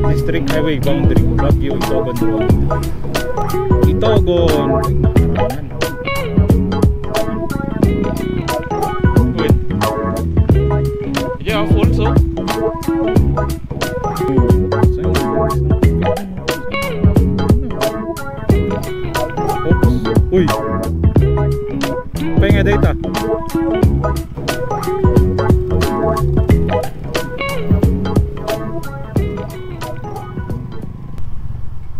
District Highway Boundary, Baguio, Itogon Road. Itogon. Ay, nakarangan. Wait. Yeah, also. Oops. Uy. Penga data.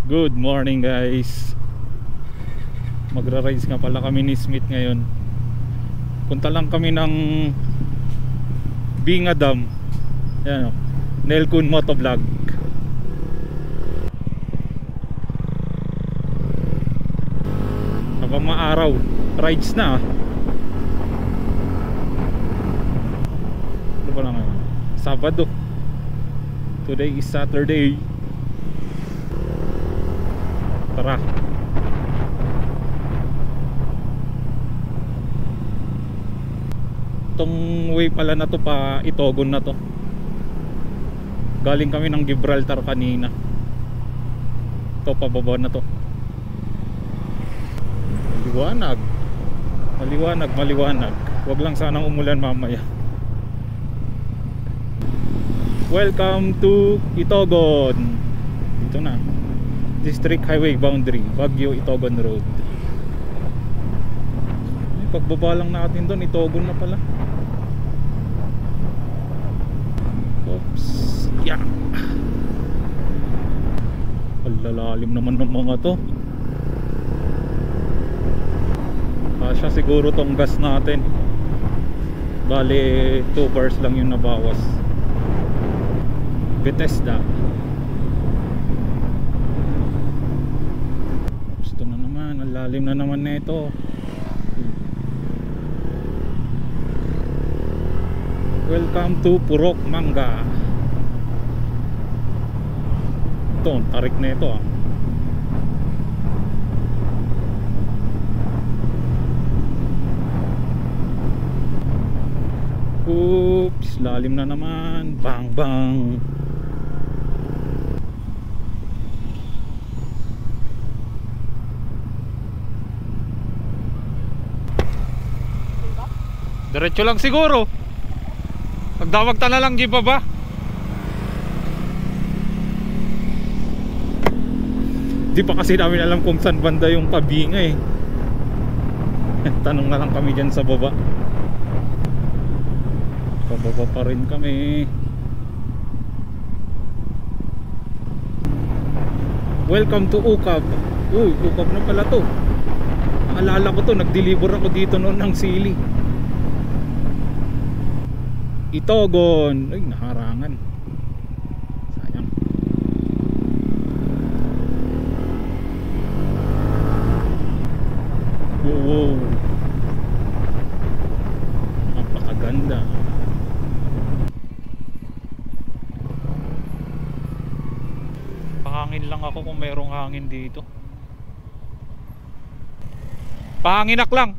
Good morning guys. Magra-rides nga pala kami ni Smith ngayon. Punta lang kami ng Binga Dam. Yan o, Nelkun Motovlog. Habang maaraw, rides na. Ano pa lang ngayon? Sabado. Today is Saturday. Tara. Itong way pala na to pa Itogon na to. Galing kami ng Gibraltar kanina. Ito pababa na to. Maliwanag. Maliwanag, maliwanag. Huwag lang sanang umulan mamaya. Welcome to Itogon. Dito na. District Highway Boundary, Baguio, Itogon Road. Pagbaba lang natin doon, Itogon na pala. Oops. Yeah. Palalalim naman ng mga to. Kasya siguro tong gas natin. Bale 2 bars lang yung nabawas. Bethesda. Gusto na naman, ang lalim na naman nito. Welcome to Purok Mangga. Ito, tarik na ito ah. Oops, lalim na naman. Bang bang. Diretso lang siguro. Magdawag ta na lang di ba ba? Di pa kasi namin alam kung saan banda yung Pabinga eh. Tanong na lang kami dyan sa baba. Pababa pa rin kami. Welcome to Ukab. Uy, Ukab na pala to. Naalala ko to, nag-deliver ako dito noon ng sili. Itogon. Ay, naharangan. Sayang. Wow. Napakaganda. Pahangin lang ako kung merong hangin dito. Pahanginak lang.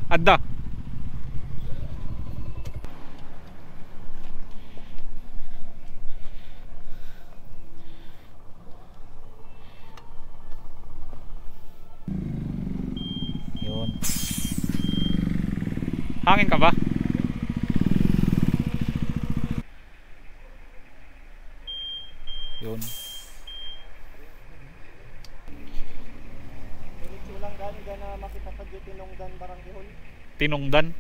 Adda. Hangin ka ba? Yun. Diretso lang gani na makita pa dito Tinongdan Barangay Hall. Tinongdan?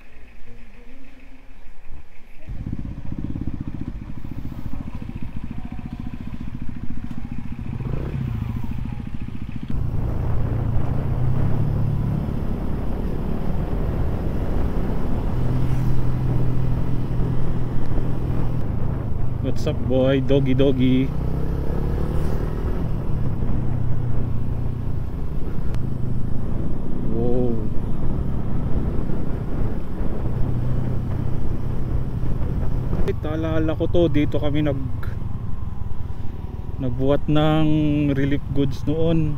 What's up boy? Doggy doggy. Wow. Alala ko to, dito kami nagbuhat ng relief goods noon.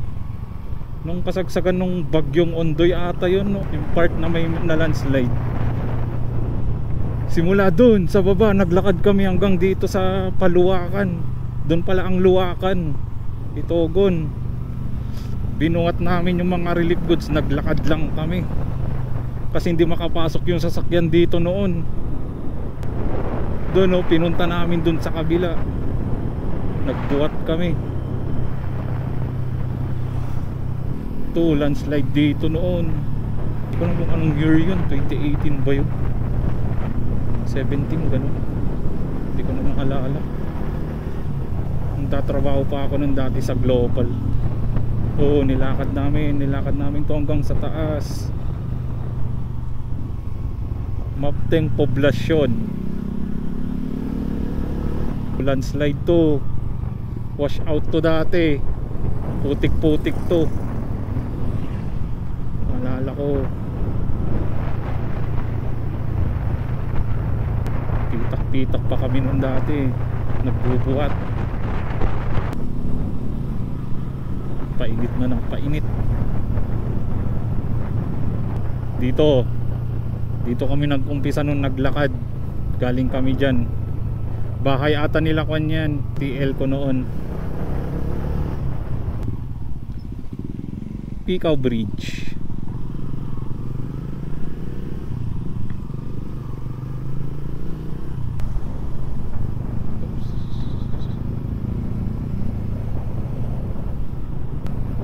Nung kasagsagan nung bagyong Ondoy ata yun, no? Yung part na may na landslide. Simula dun sa baba naglakad kami hanggang dito sa Paluakan. Doon pala ang luwakan, Itogon. Binuhat namin yung mga relief goods, naglakad lang kami kasi hindi makapasok yung sasakyan dito noon. Doon pinunta namin doon sa kabila, nagbuhat kami. Ito, landslide dito noon. Hindi ko na kung anong year yun, 2018 ba yun? 17 gano'n, hindi ko na maalala. Nagtatrabaho pa ako nun dati sa Global. Oo, nilakad namin to hanggang sa taas. Mapteng poblasyon. Landslide to, wash out to dati, putik-putik to. Maalala ko. Pitak-pitak pa kami nun dati, nagbubuhat. Painit na ng painit. Dito kami nag-umpisa nung naglakad. Galing kami dyan. Bahay ata nila kwan yan, TL ko noon. Picaw Bridge.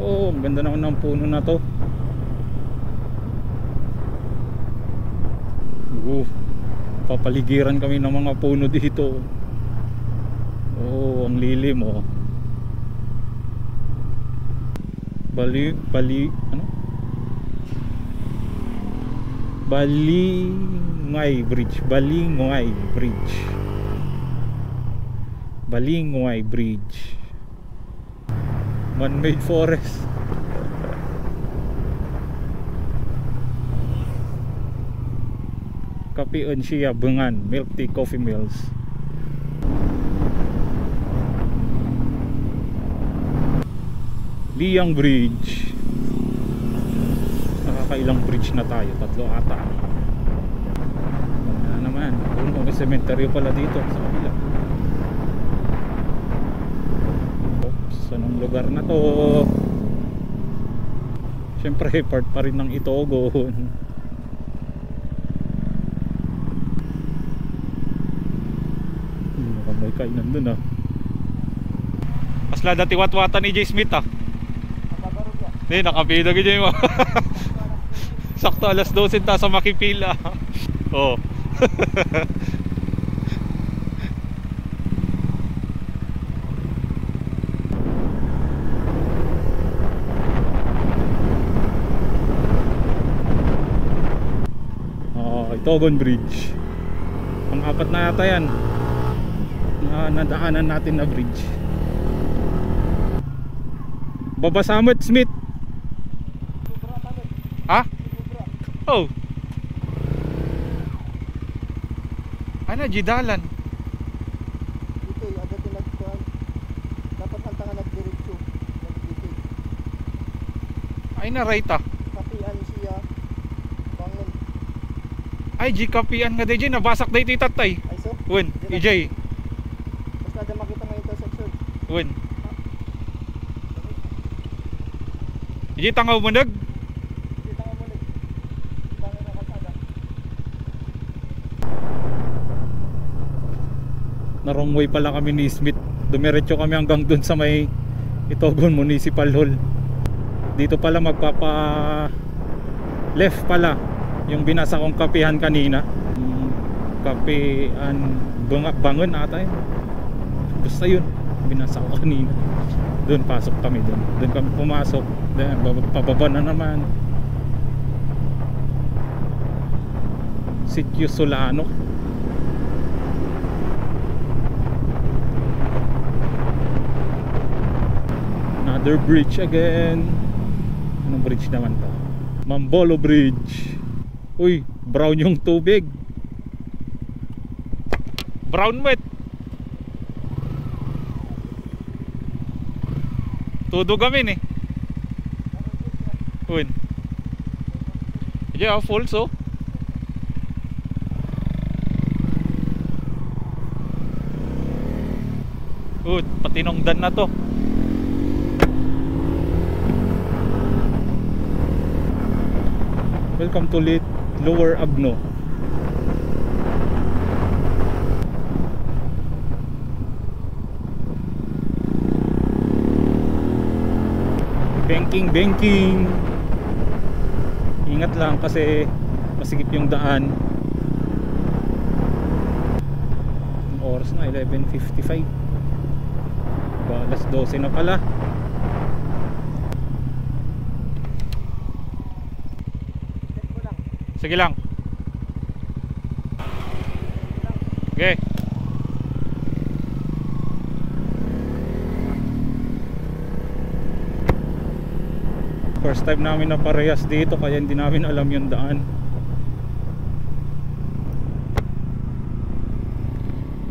Oh, ang ganda naman ng puno na to. Papaligiran kami ng mga puno dito. Oh, ang lilim oh. Balingay Bridge. Balingay Bridge. Man-made forest. Kapion siya Bungan Milk Tea Coffee Mills. Liang Bridge. Nakakailang bridge na tayo, 3 ata. Wala naman. May cemetery pala dito sa kabila. Oops, anong lugar na to? Siyempre part pa rin ng Itogon. May kainan dun ah. Asla dati watwata ni J. Smith ah. Hindi, nakapida ganyan mo. Sakto alas 12 ta sa makipila. Oh. Itogon Bridge. Ang 4 na yata yan nadaanan natin na bridge. Babasamot Smith. Ha? Oh. Ano jidalan? Dito ay agad nagkuhan. Dapat ang tanga nagdiretso. Ay na right ah. Kapian siya. Bangon. Ay kapian nga DJ nabasak day titatay. Ay so? Wen, EJ. Basta ada makita mga intersection. Wen. EJ tangaw mo nag? Hindi tangaw mo nag. Bangon na kalsada. Na wrong way pala kami ni Smith. Dumiretso kami hanggang dun sa may Itogon Municipal Hall. Dito pala magpapa left pala yung binasa kong kapihan kanina. Kapihan Bangon ata yun. Basta yun binasa ko kanina. Doon pasok kami doon. Doon kami pumasok. Pababa na naman. Sitio Solano. Another bridge again. Anong bridge naman to? Mambolo Bridge. Uy, brown yung tubig. Brown wet. Todo gamin eh. Uy. Yeah, full so. Good, patinongdan na to. Welcome to Lower Agno. Banking. Ingat lang kasi masikip yung daan. Ang oras na 11:55. Alas 12 na pala. Sige lang. Okay. First time namin na parehas dito kaya hindi namin alam yung daan.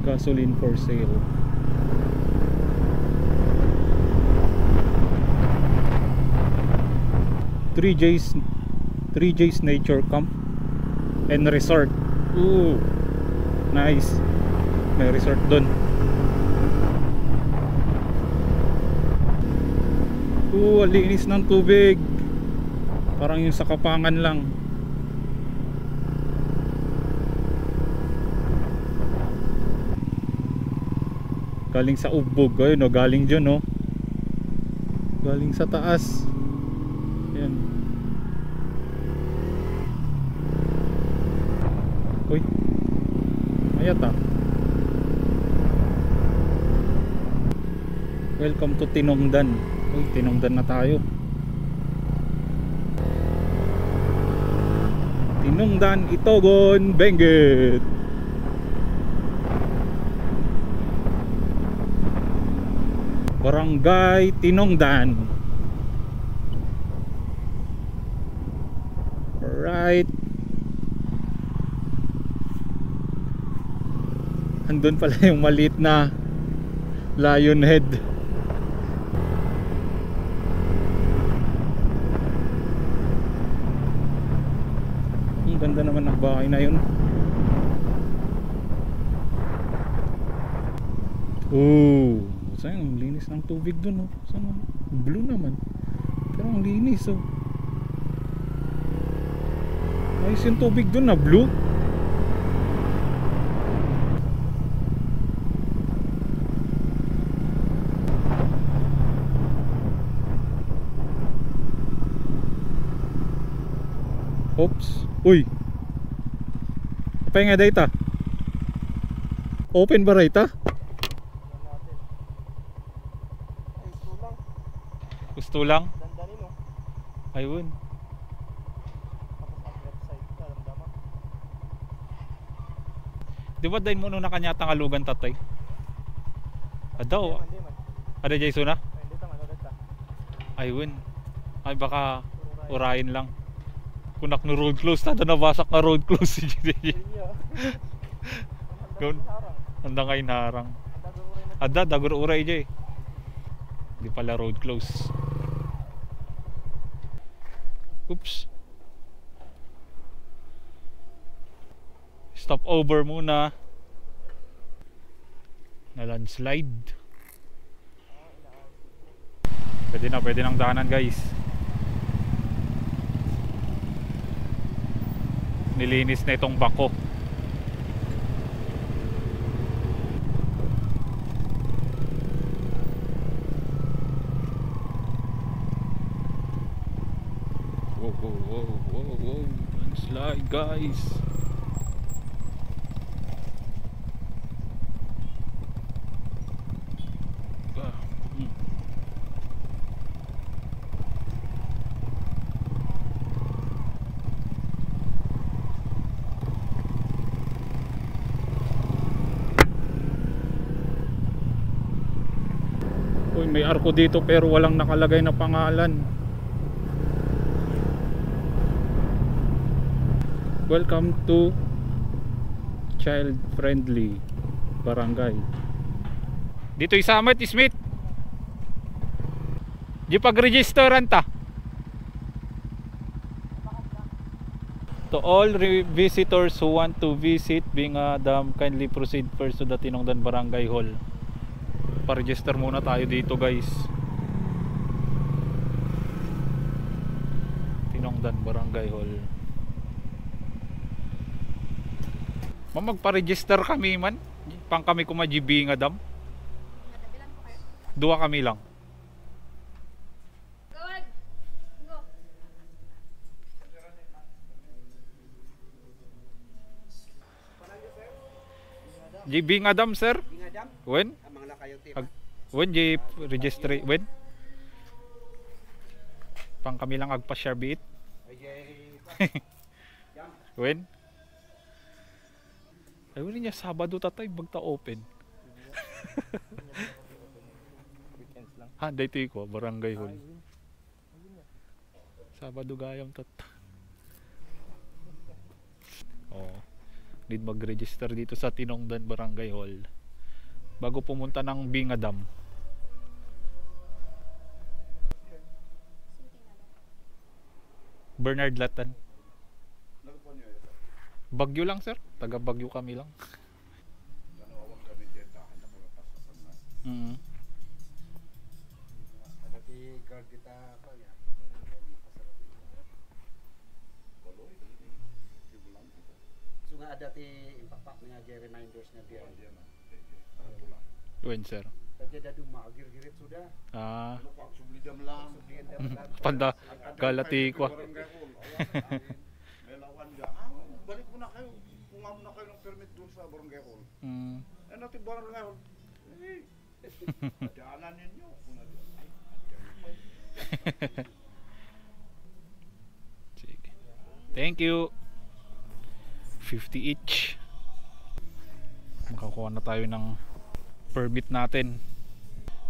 Gasoline for sale. Three J's Nature Camp and Resort. Ooh, nice. May resort dun. Ooh, ang linis ng tubig. Parang yung sa Kapangan lang. Galing sa Ubbog. Ayun o, galing dyan o. Galing sa taas. Ayan. Uy, ayat ah. Welcome to Tinongdan. Uy, Tinongdan na tayo. Tinongdan, Itogon, Benguet. Barangay Tinongdan. Alright. Andun pala yung maliit na lion head. Ang ganda naman ng bahay na yun. Oh, saan ang linis ng tubig dun oh. Saan blue naman. Pero ang linis oh. Ayos yung tubig dun na blue. Oops. Uy. Apa nga data? Open ba rita? Gusto lang? Dandanin o. Ayun. Tapos ang left side ka, damdama. Di ba dahil mo nung nakanyatang alugan tatay? Adaw. Hindi man. Ada Jason na? Hindi tama, ulit ka. Ayun. Ay baka urayin lang. Kunak no road close na nabasak na road close si JJ. Gawin. Anda ngayon harang. Ada dagur uray JJ. Di pala road close. Oops. Stop over muna. Na landslide. Pwede nang daanan guys. Nilinis na itong bako. Whoa. Landslide guys. Uy, may arko dito pero walang nakalagay na pangalan. Welcome to child friendly barangay. Dito isamat Smith. Di pag-registeran ta. To all visitors who want to visit Binga Dam, kindly proceed first to the Tinongdan Barangay Hall. magpa-register muna tayo dito guys. Tinongdan Barangay Hall. Magpa-register kami man. Pang kami kumajibi nga dam. Dua kami lang. JB nga dam sir. When? When J register when? Pang kami lang agpa-share bit. When? Ay wala niya Sabado tatay magta open. Weekends lang. Ha, dito ko Barangay Hall. Sabado gayam tat. Oh. Need mag-register dito sa Tinongdan Barangay Hall bago pumunta ng Binga Dam. Bernard Latan. Bagyo lang sir, taga Bagyo kami lang. So nga dati impapak niya reminders na biya. When sir? Tadya dadu magir-girit sudah. Ah, Subli jam lang. panda galati ko. Melawan dia. Balik mo na kayo. Kungam na kayo ng permit doon sa Barangay Hall. Eh natin Barangay Hall. Daanan ninyo. Sige. Thank you. 50 each. Makakuha na tayo ng permit natin.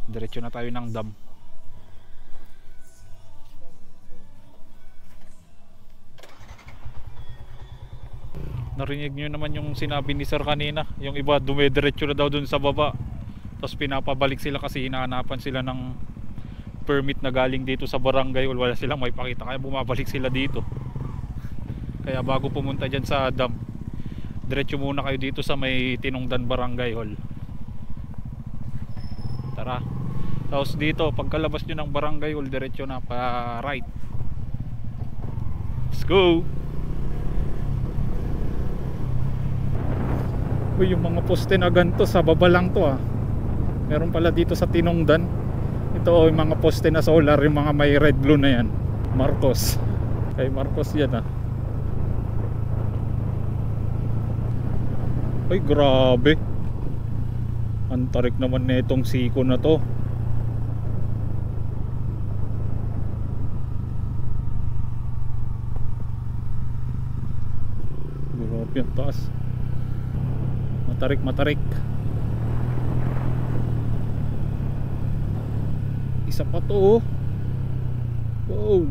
Diretso na tayo ng dam. Narinig nyo naman yung sinabi ni sir kanina. Yung iba dumidiretso na daw dun sa baba. Tapos pinapabalik sila kasi hinahanapan sila ng permit na galing dito sa barangay. Wala silang may pakita kaya bumabalik sila dito. Kaya bago pumunta dyan sa dam, diretso muna kayo dito sa may Tinongdan Barangay Hall. Tara. Tapos dito pagkalabas nyo ng Barangay Hall, diretso na pa right. Let's go. Uy, yung mga poste na ganito sa baba lang to ah. Meron pala dito sa Tinongdan. Ito oh, yung mga poste na solar, yung mga may red blue na yan. Marcos. Kay Marcos yan ah. Ay grabe. Ang tarik naman na itong siko na to. Grabe ang taas. Matarik matarik. Isa pa to oh. Wow.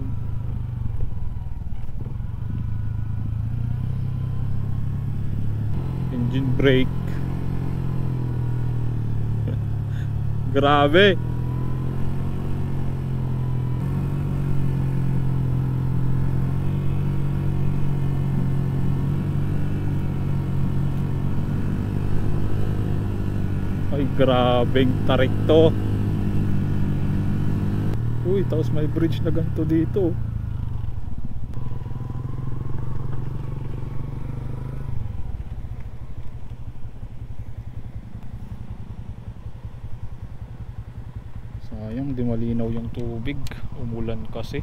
Engine brake. Grabe. Ay grabeng tarik to. Uy, tapos may bridge na ganito dito. Sayang di malinaw yung tubig, umulan kasi.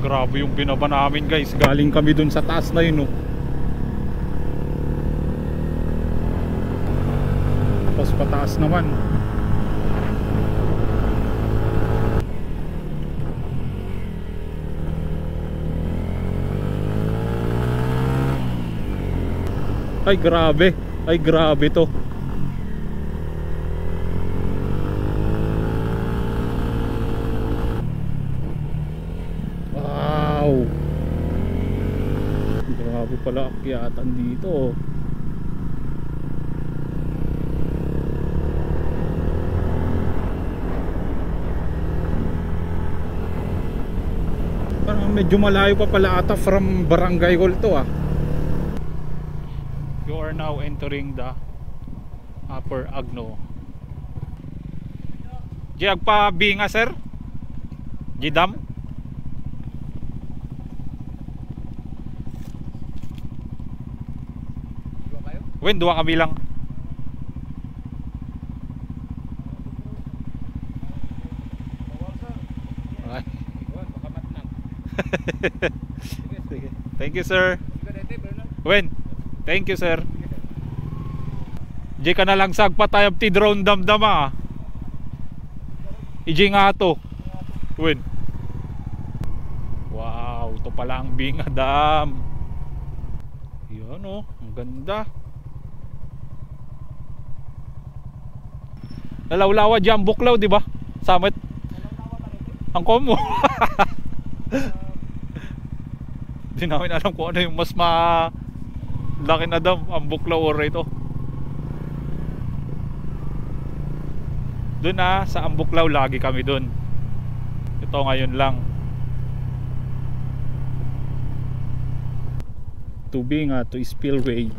Grabe yung binaba namin guys, galing kami dun sa taas na yun oh. Tapos pataas naman. Ay grabe, ay grabe to. Wow. Grabe pala akyatan dito. Parang medyo malayo pa pala ata from Barangay Hall to ah. are now entering the Upper Agno. Di agpa binga sir? Di dam? Wen, dua kami lang. Okay. Thank you sir. Wen, thank you sir. Di ka na lang sagpa tayo ti drone damdama. Iji nga to. Wen. Wow, ito pala ang Binga Dam. Yan oh, ang ganda. Nalawlawa dyan buklaw, di ba? Summit. Ang komo. Di namin alam kung ano yung mas laki na dam, ang buklaw or ito. Doon sa Ambuklaw lagi kami doon. Ito ngayon lang. Tubig nga to spillway.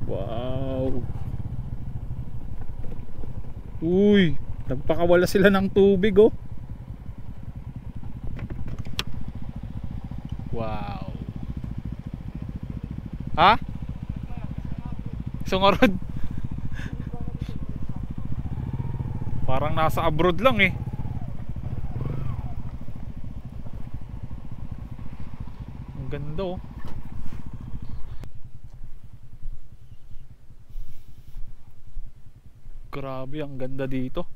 Wow. Uy, nagpakawala sila ng tubig oh. Wow. Ha? Sungurod. Parang nasa abroad lang eh. Ang ganda oh. Grabe, ang ganda dito.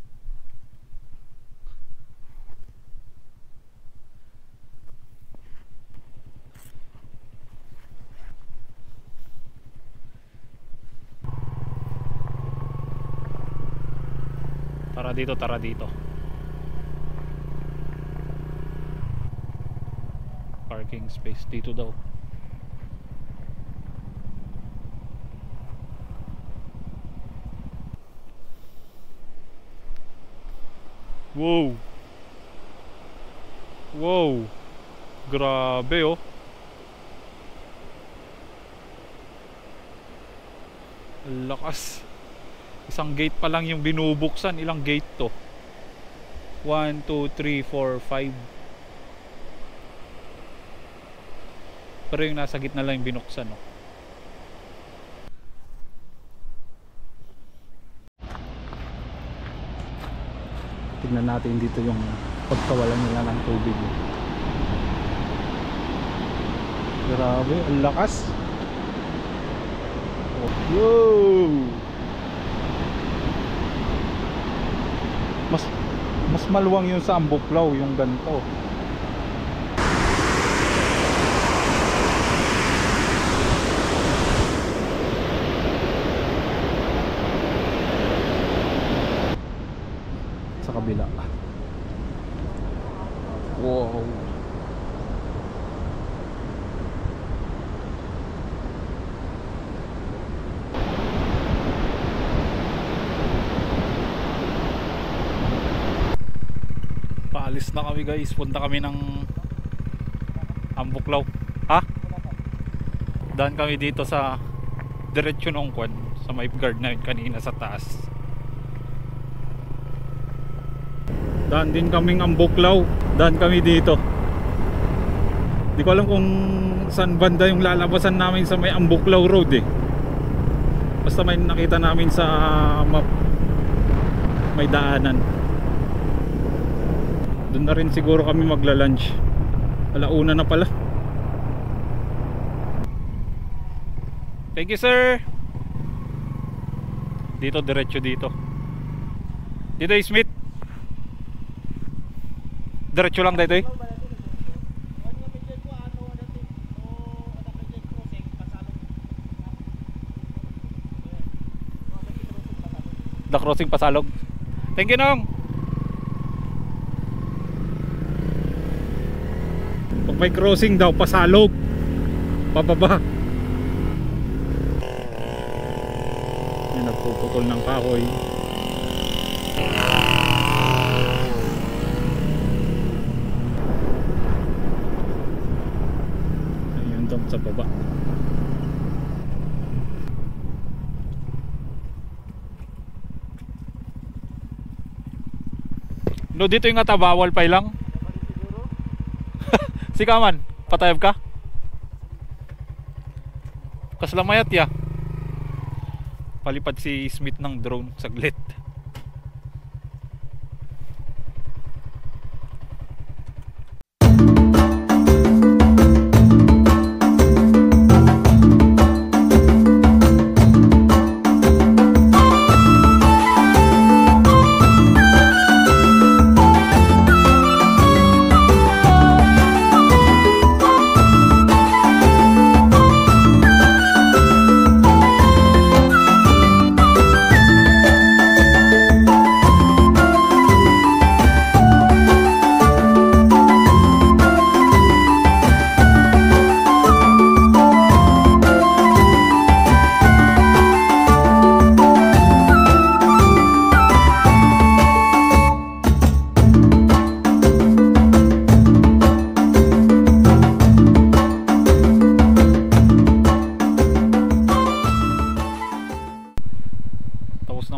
Tara dito, tara dito. Parking space dito daw. Wow. Wow. Grabe oh. Ang lakas. Isang gate pa lang yung binubuksan. Ilang gate to? 1, 2, 3, 4, 5. Pero yung nasa gitna lang yung binuksan oh. Tignan natin dito yung pagkawalan nila ng tubig. Grabe, ang lakas. Wow! Mas maluwang yung sa Ambuklaw, yung ganito. Sa kabila. Wow. Paalis na kami guys. Punta kami ng Ambuklaw. Ha? Daan kami dito sa diretso ng kwan, sa may guard na yun kanina sa taas. Daan din kaming Ambuklaw. Daan kami dito. Di ko alam kung saan banda yung lalabasan namin sa may Ambuklaw Road eh. Basta may nakita namin sa map, may daanan. Doon na rin siguro kami magla-lunch. Alauna na pala. Thank you sir. Dito, diretso dito. Dito Smith. Diretso lang dito eh. The crossing Pasalog. Thank you Nong. Pag may crossing daw Pasalog, pababa. Yan, nagpuputol ng kahoy. doon sa baba. No, dito yung ata bawal pa ilang. Si Kaman, patayab ka? Kaslamayat ya. Palipad si Smith ng drone saglit.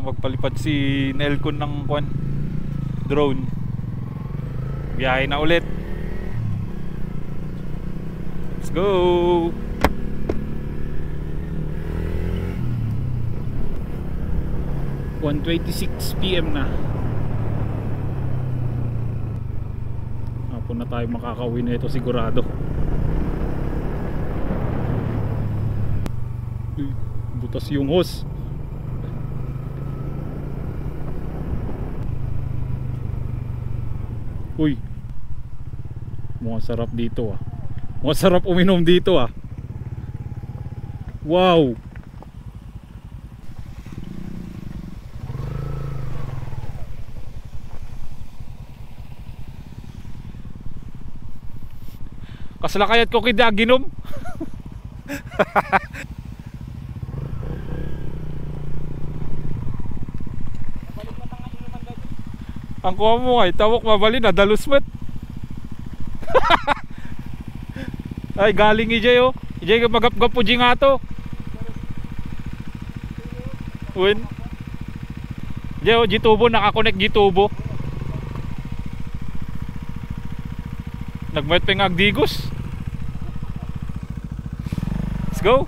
Magpalipad si Nelcon ng drone. Biyahe na ulit. Let's go. (1:26 PM) na. Hapon na tayo makakauwi na ito sigurado. Butas yung hose. Uy, mukhang sarap dito ah. Mukhang sarap uminom dito ah. Wow. Kasla kaya't ko kida ginom. Ang kuha mo ay tawak mabali na dalusmet. Ay galing ijay oh. Ijay magap-gap po jing ato. Win. Ijay oh, Gitubo nakakonect Gitubo. Nagmayat pa yung agdigos. Let's go.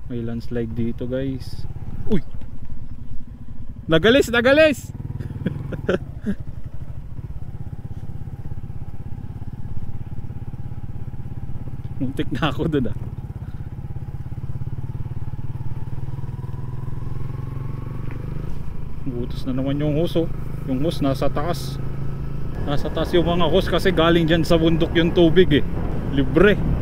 May landslide dito guys. Uy, nagalis. Muntik na ako dun ah. Butos na naman yung hose oh. Yung hose nasa taas. Nasa taas yung mga hose kasi galing dyan sa bundok yung tubig eh. Libre.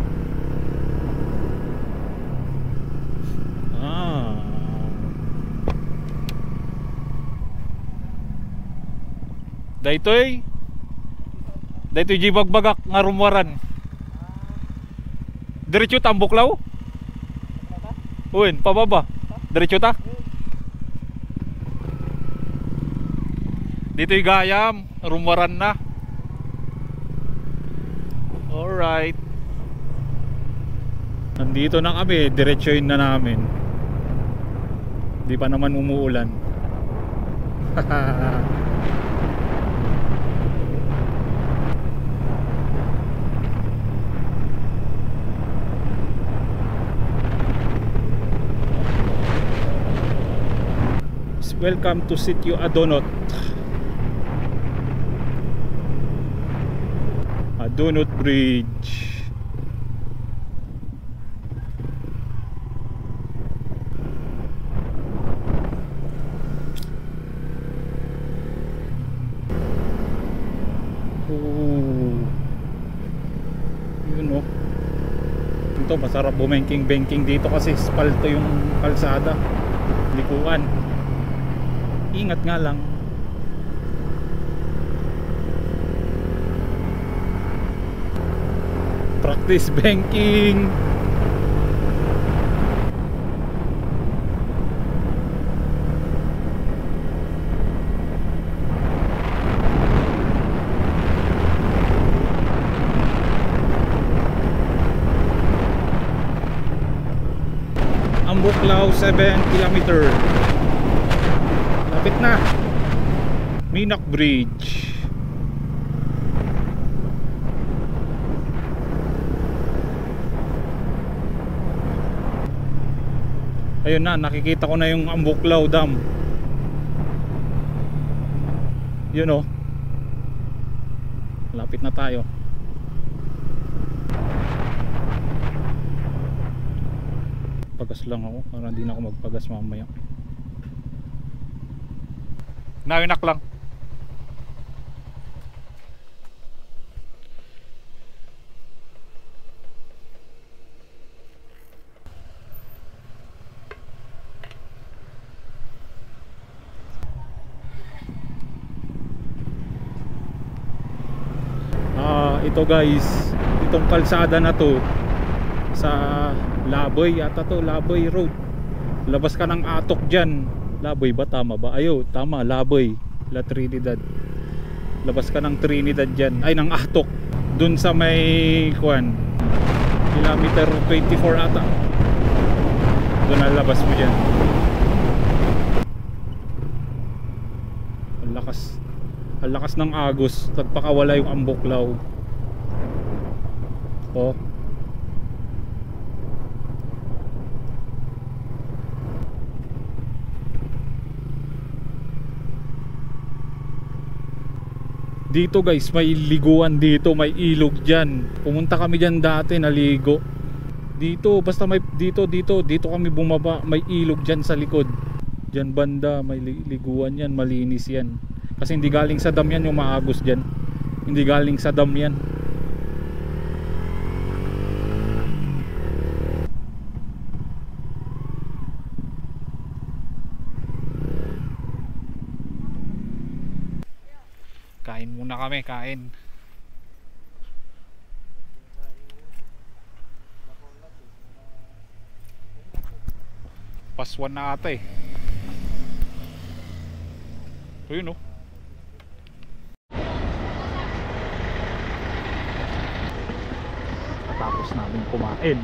Daytoy jibagbagak nga rumwaran. Diretso tambuklaw. Uwin, pababa. Diretso ta. Dito'y gayam, rumwaran na. Alright. Nandito na kami, diretsoin na namin. Di pa naman umuulan. Welcome to Sitio Adonot. Adonot Bridge. Yun oh. Ito masarap bumengking-bengking dito kasi spalto yung kalsada. Likuan. Ingat nga lang. Practice banking. Ambuklaw 7 kilometer. Lapit na. Minac Bridge. Ayun na, nakikita ko na yung Ambuklaw Dam. Yun o. Lapit na tayo. Pagas lang ako para hindi na ako magpagas mamaya. Nawinak lang. Ito guys, itong kalsada na to sa Laboy yata to, Laboy Road. Labas ka ng Atok dyan. Laboy ba? Tama ba? Ayo, tama, Laboy, La Trinidad. Labas ka ng Trinidad dyan, ay ng Atok. Dun sa may kuan, kilometer 24 ata. Doon na labas mo dyan. Ang lakas ng agos, nagpakawala yung Ambuklaw. Oh. Dito guys, may liguan dito, may ilog diyan. Pumunta kami diyan dati, naligo. Dito, basta may dito kami bumaba, may ilog diyan sa likod. Diyan banda, may liguan yan, malinis yan. Kasi hindi galing sa dam yan yung maagos diyan. Hindi galing sa dam yan. Kain muna kami, kain. Paswan na ata eh. Ayun oh. Tapos namin kumain.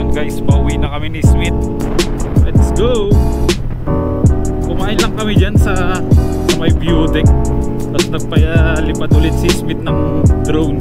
Guys, pauwi na kami ni Smith. Let's go. Kumain lang kami dyan sa may view deck. Tapos nagpalipad ulit si Smith ng drone.